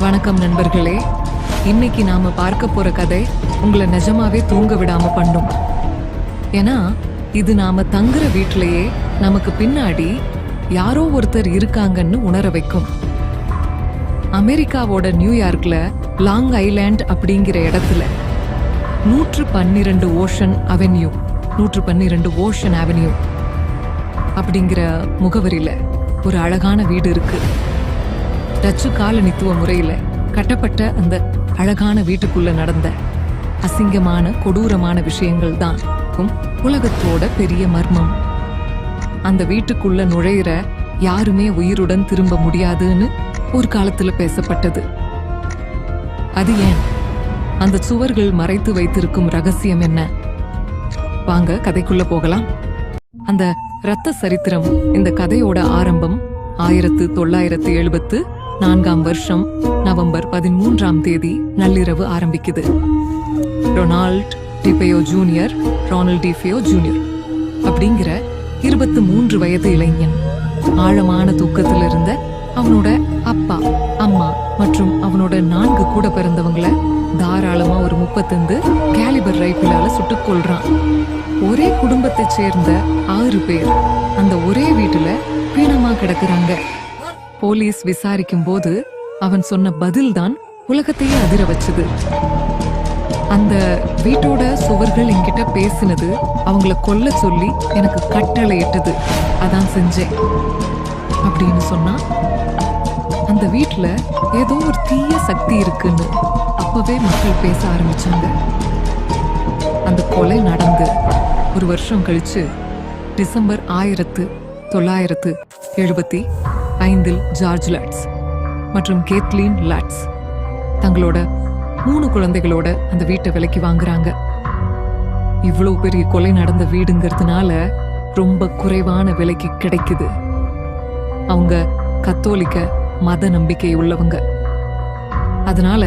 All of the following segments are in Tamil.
வணக்கம் நண்பர்களே. இன்னைக்கு நாம பார்க்க போற கதை உங்களை நிஜமாவே தூங்க விடாம பண்ணும். ஏன்னா இது நாம தங்குற வீட்டிலேயே நமக்கு பின்னாடி யாரோ ஒருத்தர் இருக்காங்கன்னு உணர வைக்கும். அமெரிக்காவோட நியூயார்க்ல லாங் ஐலாண்ட் அப்படிங்கிற இடத்துல 112 ஓஷன் அவென்யூ 112 ஓஷன் அவென்யூ அப்படிங்கிற முகவரியில ஒரு அழகான வீடு இருக்கு. டச்சு காலனித்துவ முறையில கட்டப்பட்ட அந்த அழகான வீட்டுக்குள்ள நடந்த அசிங்கமான கொடூரமான விஷயங்கள் தான் உலகத்தோட பெரிய மர்மம். அந்த வீட்டுக்குள்ள நுழையிற யாருமே உயிருடன் திரும்ப முடியாதுன்னு ஒரு காலத்துல பேசப்பட்டது. அது ஏன்? அந்த சுவர்கள் மறைத்து வைத்திருக்கும் ரகசியம் என்ன? வாங்க கதைக்குள்ள போகலாம். அந்த இரத்த சரித்திரம், இந்த கதையோட ஆரம்பம் 1974 நவம்பர் 13 நள்ளிரவு ஆரம்பிக்குது. ரொனால்ட் டிஃபெயோ ஜூனியர் அப்படிங்கிற 23 வயது இளைஞன் ஆழமான தூக்கத்தில் இருந்த அவனோட அப்பா, அம்மா மற்றும் அவனோட 4 கூட பிறந்தவங்கள தாராளமா ஒரு 35 கேலிபர் ரைபிளால சுட்டுக் கொள்றான். ஒரே குடும்பத்தை சேர்ந்த 6 பேர் அந்த ஒரே வீட்டுல பீனமா கிடக்குறாங்க. போலீஸ் விசாரிக்கும் போது அவன் சொன்ன பதில் தான் உலகத்தையே அதிர வச்சது. அந்த வீட்டோட சுவர்கள் என்கிட்ட பேசினது, அவங்கள கொல்ல சொல்லி எனக்கு கட்டளை இட்டது, அதான் செஞ்சேன் அப்படின்னு சொன்னா. அந்த வீட்டுல ஏதோ ஒரு தீய சக்தி இருக்குன்னு அப்பவே மக்கள் பேச ஆரம்பிச்சாங்க. அந்த கொலை நடந்து ஒரு வருஷம் கழிச்சு டிசம்பர் 1975 ஜார்ஜ் லாட்ஸ் மற்றும் கேத்லீன் லாட்ஸ் தங்களோட 3 குழந்தைகளோட அந்த வீட்டை விலைக்கு வாங்குறாங்க. இவ்வளவு பெரிய கொலை நடந்த வீடுங்கிறதுனால ரொம்ப குறைவான விலைக்கு கிடைக்குது. அவங்க கத்தோலிக்க மத நம்பிக்கை உள்ளவங்க. அதனால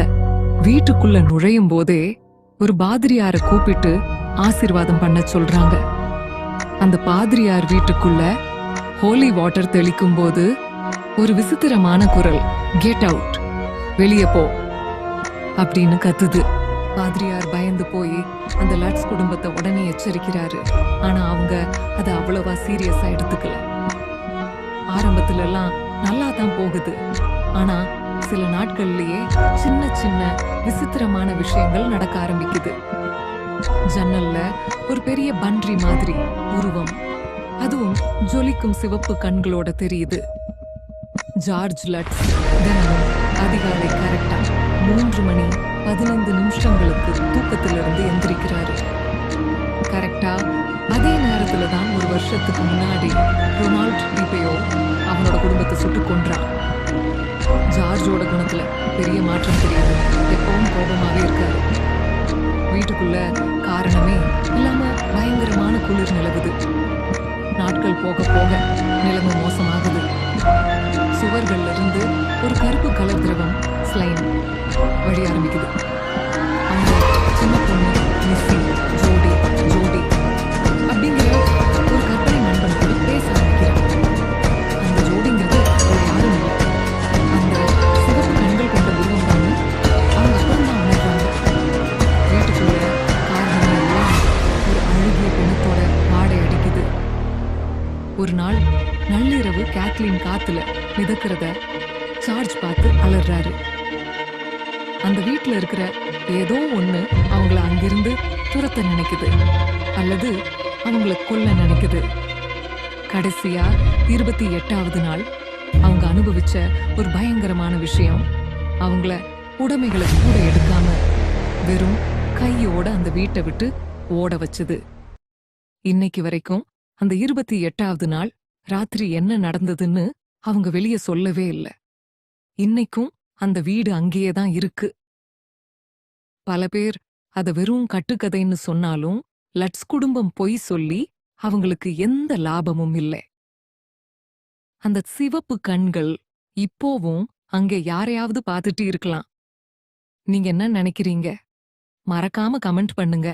வீட்டுக்குள்ள நுழையும் போதே ஒரு பாதிரியார கூப்பிட்டு ஆசீர்வாதம் பண்ண சொல்றாங்க. அந்த பாதிரியார் வீட்டுக்குள்ள ஹோலி வாட்டர் தெளிக்கும் போது ஒரு விசித்திரமான குரல், கெட் அவுட், வெளியே போ அப்படின்னு கத்துது. பாதிரியார் பயந்து போய் அந்த லாட்ஸ் குடும்பத்தை உடனே எச்சரிக்கிறாரு. ஆனா அவங்க அதை அவ்வளவா சீரியஸா எடுத்துக்கல. ஆரம்பத்துல எல்லாம் நல்லா தான் போகுது. ஆனா சில நாட்கள்லயே சின்ன சின்ன விசித்திரமான விஷயங்கள் நடக்க ஆரம்பிக்குது. ஜன்னல்ல ஒரு பெரிய பன்றி மாதிரி உருவம், அதுவும் ஜொலிக்கும் சிவப்பு கண்களோட தெரியுது. ஜார்ஜ் லாட்ஸ் தினமும் அதிகாலை கரெக்டா 3:15 தூக்கத்திலிருந்து எந்திரிக்கிறாரு. கரெக்டா அதே நேரத்துல தான் ஒரு வருஷத்துக்கு முன்னாடி ரொனால்ட் டிஃபெயோ அவனோட குடும்பத்தை சுட்டு கொன்றான். ஜார்ஜோட குணத்துல பெரிய மாற்றம் தெரியாது. எப்பவும் கோபமாவே இருக்காரு. வீட்டுக்குள்ள காரணமே இல்லாம பயங்கரமான குளிர் நிலவுது. நாட்கள் போக போக நிலைமை மோசமாகுது. சுவர்கள்ல இருந்து ஒரு கருப்பு கலர் திரவம், ஸ்லைம், வழி ஆரம்பிக்குது. அவங்க சின்ன பொண்ணு மிஸ்ஸி, ஜோடி அப்படிங்கிற ஒரு கற்பனை நண்பனோடு பேச ஆரம்பிக்கிறாங்க. அந்த ஜோடிங்கிறது ஒரு யாரும் இல்லை, அந்த சிவப்பு கண்கள் கொண்ட உருவம் தான் அவங்க அப்புறம் தான் உணர்றாங்க. வீட்டுக்குள்ள காரணம் எல்லாம் ஒரு அழுகிய பிணத்தோட வாடை அடிக்குது. ஒரு நாள் நள்ளிரவு கேத்லீன் காத்துல மிதக்கிறத சார்ஜ் பார்த்து அலறாரு. அந்த வீட்டுல இருக்கிற ஏதோ ஒண்ணு அவங்கள அங்கிருந்து துரத்த நினைக்குது அல்லது அவங்கள கொல்ல நினைக்குது. கடைசியா 28வது நாள் அவங்க அனுபவிச்ச ஒரு பயங்கரமான விஷயம் அவங்கள உடைமைகளை கூட எடுக்காம வெறும் கையோட அந்த வீட்டை விட்டு ஓட வச்சது. இன்னைக்கு வரைக்கும் அந்த 28வது நாள் ராத்திரி என்ன நடந்ததுன்னு அவங்க வெளியே சொல்லவே இல்லை. இன்னைக்கும் அந்த வீடு அங்கேயே தான் இருக்கு. பல பேர் அத வெறும் கட்டுக்கதைன்னு சொன்னாலும் லட்ஸ் குடும்பம் பொய் சொல்லி அவங்களுக்கு எந்த லாபமும் இல்லை. அந்த சிவப்பு கண்கள் இப்போவும் அங்கே யாரையாவது பார்த்துட்டு இருக்கலாம். நீங்க என்ன நினைக்கிறீங்க? மறக்காம கமெண்ட் பண்ணுங்க.